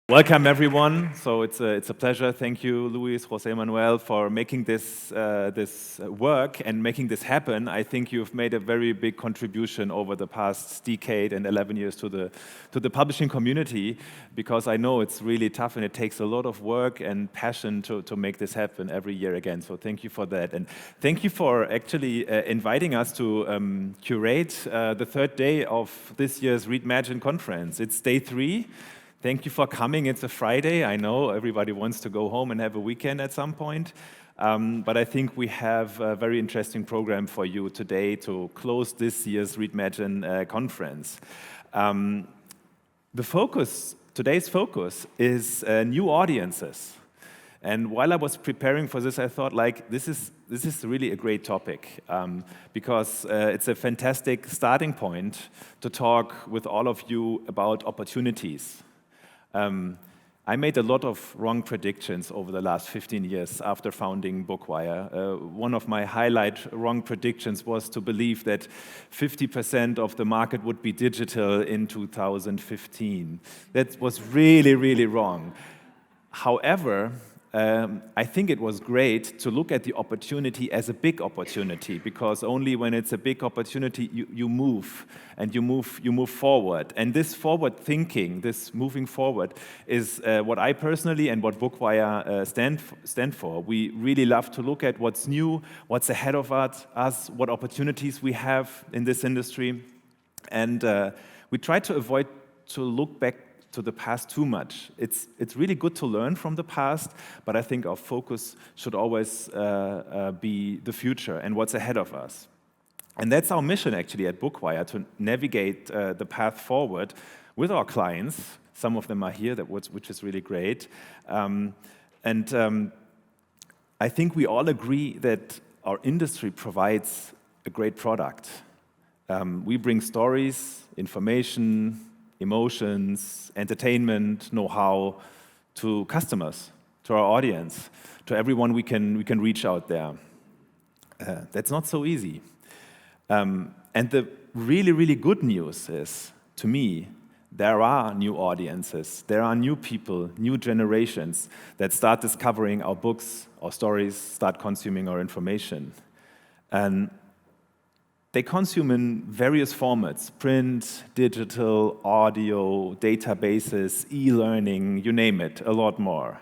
Welcome, everyone. So it's a pleasure. Thank you, Luis, Jose Manuel, for making this work and making this happen. I think you've made a very big contribution over the past decade and 11 years to the publishing community, because I know it's really tough and it takes a lot of work and passion to make this happen every year again. So thank you for that. And thank you for actually inviting us to curate the third day of this year's Readmagined conference. It's day 3. Thank you for coming. It's a Friday. I know everybody wants to go home and have a weekend at some point. But I think we have a very interesting program for you today to close this year's Readmagined conference. Today's focus is new audiences. And while I was preparing for this, I thought, this is really a great topic because it's a fantastic starting point to talk with all of you about opportunities. I made a lot of wrong predictions over the last 15 years after founding Bookwire. One of my highlight wrong predictions was to believe that 50% of the market would be digital in 2015. That was really, really wrong. However, I think it was great to look at the opportunity as a big opportunity, because only when it's a big opportunity you move and you move forward. And this forward thinking, this moving forward, is what I personally and what Bookwire stand for. We really love to look at what's new, what's ahead of us, what opportunities we have in this industry, and we try to avoid to look back to the past too much. It's really good to learn from the past, but I think our focus should always be the future and what's ahead of us. And that's our mission actually at Bookwire, to navigate the path forward with our clients. Some of them are here, which is really great. I think we all agree that our industry provides a great product. We bring stories, information, emotions, entertainment, know-how to customers, to our audience, to everyone we can reach out there. That's not so easy. And the really, really good news is, to me, there are new audiences, there are new people, new generations that start discovering our books, our stories, start consuming our information. And they consume in various formats: print, digital, audio, databases, e-learning, you name it, a lot more.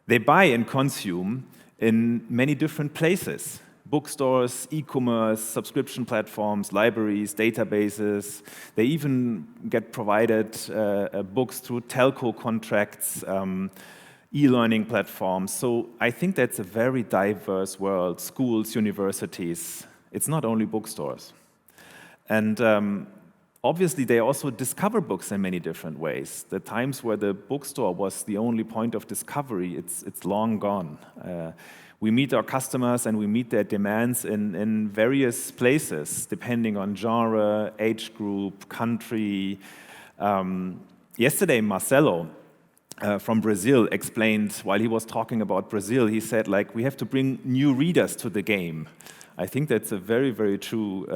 They buy and consume in many different places: bookstores, e-commerce, subscription platforms, libraries, databases. They even get provided books through telco contracts, e-learning platforms. So I think that's a very diverse world: schools, universities. It's not only bookstores. And obviously, they also discover books in many different ways. The times where the bookstore was the only point of discovery, it's long gone. We meet our customers and we meet their demands in various places, depending on genre, age group, country. Yesterday, Marcelo from Brazil explained, while he was talking about Brazil, he said, we have to bring new readers to the game. I think that's a very, very true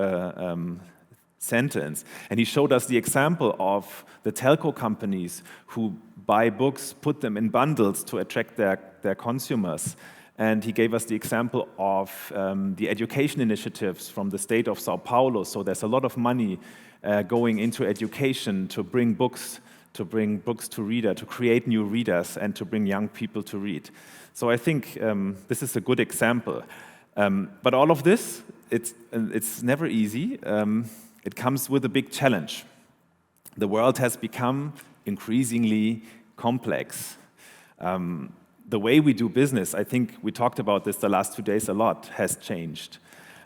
sentence. And he showed us the example of the telco companies who buy books, put them in bundles to attract their consumers. And he gave us the example of the education initiatives from the state of Sao Paulo. So there's a lot of money going into education to bring books to reader, to create new readers, and to bring young people to read. So I think this is a good example. But all of this, it's never easy. It comes with a big challenge. The world has become increasingly complex. The way we do business, I think we talked about this the last 2 days a lot, has changed.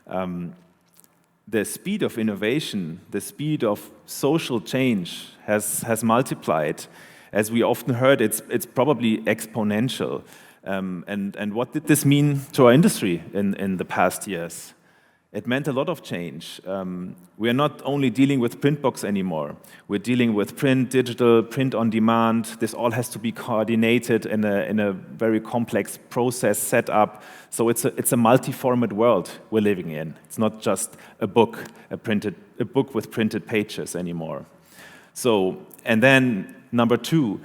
The speed of innovation, the speed of social change has multiplied. As we often heard, it's probably exponential. And what did this mean to our industry in the past years? It meant a lot of change. We are not only dealing with print books anymore. We're dealing with print, digital, print on demand. This all has to be coordinated in a very complex process set up. So it's a multi-format world we're living in. It's not just a book with printed pages anymore. So, and then number two,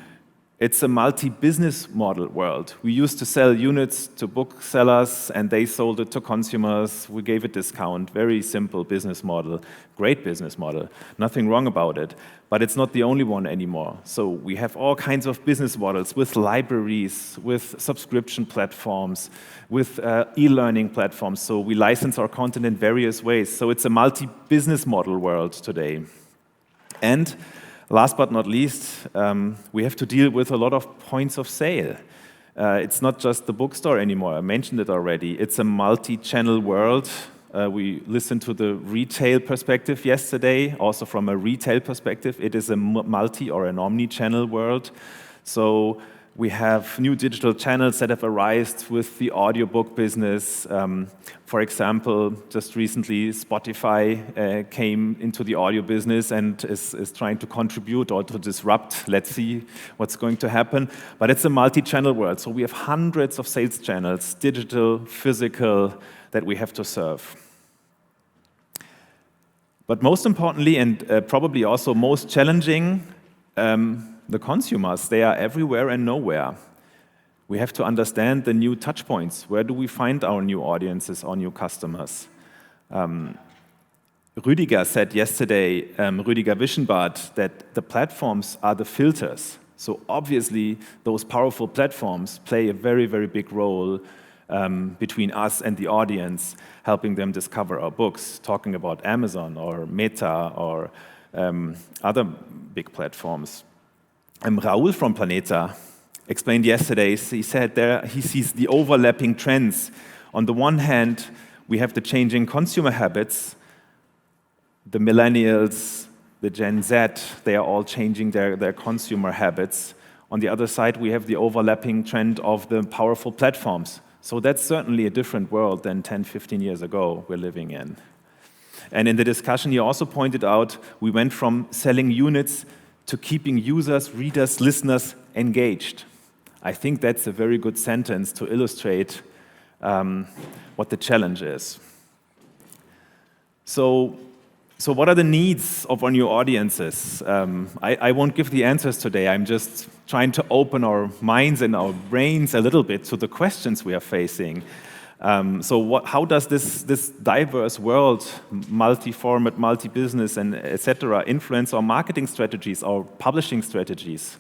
It's a multi-business model world. We used to sell units to booksellers, and they sold it to consumers. We gave a discount. Very simple business model. Great business model. Nothing wrong about it. But it's not the only one anymore. So we have all kinds of business models with libraries, with subscription platforms, with e-learning platforms. So we license our content in various ways. So it's a multi-business model world today. And last but not least, we have to deal with a lot of points of sale. It's not just the bookstore anymore. I mentioned it already. It's a multi-channel world. We listened to the retail perspective yesterday. Also from a retail perspective, it is a multi or an omni-channel world. So we have new digital channels that have arisen with the audiobook business. For example, just recently, Spotify came into the audio business and is trying to contribute or to disrupt. Let's see what's going to happen. But it's a multi-channel world. So we have hundreds of sales channels, digital, physical, that we have to serve. But most importantly, and probably also most challenging, the consumers, they are everywhere and nowhere. We have to understand the new touch points. Where do we find our new audiences, our new customers? Rüdiger said yesterday, Rüdiger Wischenbart, that the platforms are the filters. So obviously, those powerful platforms play a very, very big role between us and the audience, helping them discover our books, talking about Amazon or Meta or other big platforms. Raoul from Planeta explained yesterday, he said he sees the overlapping trends. On the one hand, we have the changing consumer habits. The millennials, the Gen Z, they are all changing their consumer habits. On the other side, we have the overlapping trend of the powerful platforms. So that's certainly a different world than 10, 15 years ago we're living in. And in the discussion, he also pointed out we went from selling units to keeping users, readers, listeners engaged. I think that's a very good sentence to illustrate what the challenge is. So what are the needs of our new audiences? I won't give the answers today. I'm just trying to open our minds and our brains a little bit to the questions we are facing. How does this diverse world, multi-format, multi-business, and etc., influence our marketing strategies, our publishing strategies?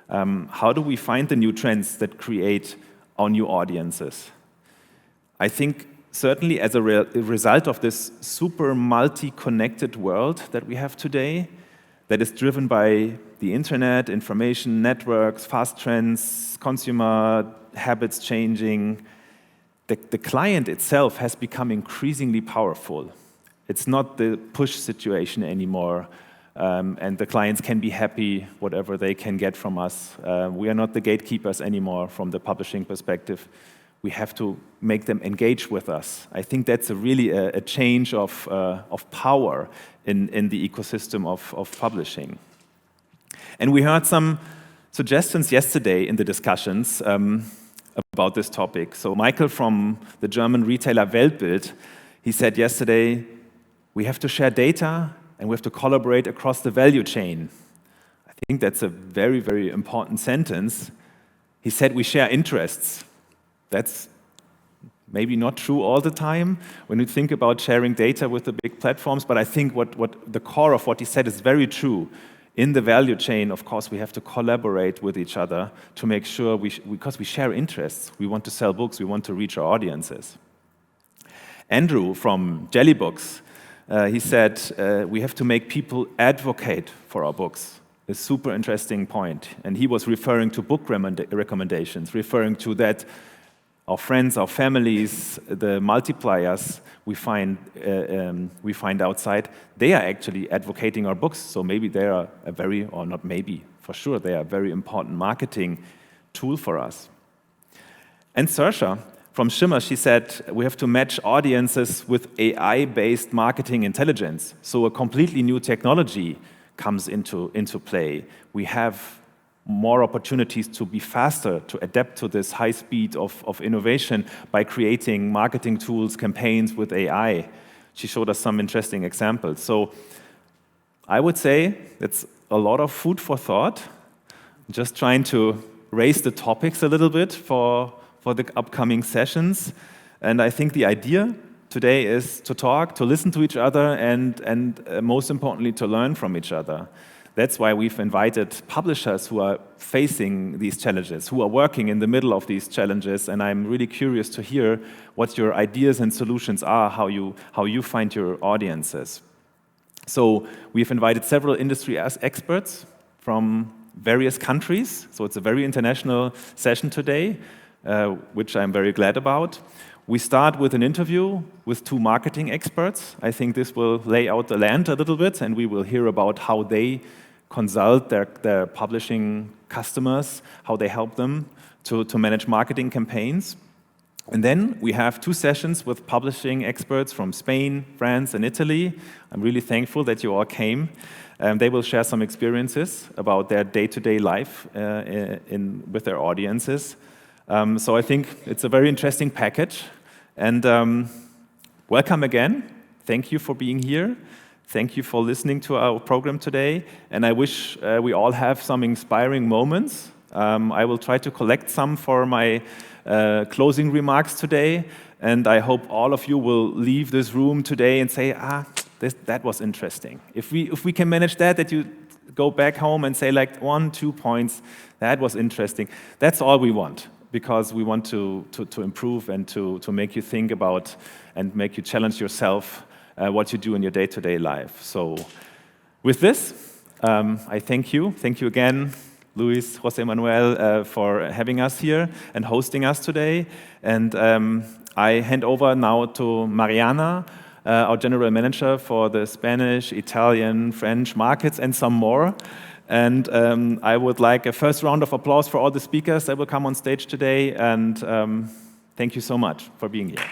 How do we find the new trends that create our new audiences? I think certainly as a result of this super multi-connected world that we have today, that is driven by the internet, information networks, fast trends, consumer habits changing, the client itself has become increasingly powerful. It's not the push situation anymore, and the clients can be happy whatever they can get from us. We are not the gatekeepers anymore from the publishing perspective. We have to make them engage with us. I think that's really a change of power in the ecosystem of publishing. And we heard some suggestions yesterday in the discussions about this topic. So Michael from the German retailer Weltbild, he said yesterday, we have to share data and we have to collaborate across the value chain. I think that's a very, very important sentence. He said we share interests. That's maybe not true all the time when you think about sharing data with the big platforms, but I think what the core of what he said is very true. In the value chain, of course, we have to collaborate with each other to make sure, because we share interests. We want to sell books, we want to reach our audiences. Andrew from Jelly Books, he said, we have to make people advocate for our books. A super interesting point. And he was referring to book recommendations, referring to that our friends, our families, the multipliers we find outside, they are actually advocating our books. So maybe they are a very, or not maybe, for sure, they are a very important marketing tool for us. And Saoirse from Shimmer, she said, we have to match audiences with AI-based marketing intelligence. So a completely new technology comes into play. We have more opportunities to be faster, to adapt to this high speed of innovation by creating marketing tools, campaigns with AI. She showed us some interesting examples. So I would say it's a lot of food for thought, just trying to raise the topics a little bit for the upcoming sessions. And I think the idea today is to talk, to listen to each other, and most importantly, to learn from each other. That's why we've invited publishers who are facing these challenges, who are working in the middle of these challenges, and I'm really curious to hear what your ideas and solutions are, how you find your audiences. So we've invited several industry experts from various countries, so it's a very international session today, which I'm very glad about. We start with an interview with 2 marketing experts. I think this will lay out the land a little bit, and we will hear about how they consult their publishing customers, how they help them to manage marketing campaigns. And then we have 2 sessions with publishing experts from Spain, France, and Italy. I'm really thankful that you all came. They will share some experiences about their day-to-day life with their audiences. So I think it's a very interesting package. And welcome again. Thank you for being here. Thank you for listening to our program today. And I wish we all have some inspiring moments. I will try to collect some for my closing remarks today. And I hope all of you will leave this room today and say, that was interesting. If we can manage that you go back home and say like 1, 2 points, that was interesting. That's all we want. Because we want to improve and to make you think about and make you challenge yourself what you do in your day-to-day life. So with this, I thank you. Thank you again, Luis, Jose Manuel, for having us here and hosting us today. And I hand over now to Mariana, our General Manager for the Spanish, Italian, French markets, and some more. And I would like a first round of applause for all the speakers that will come on stage today. And thank you so much for being here.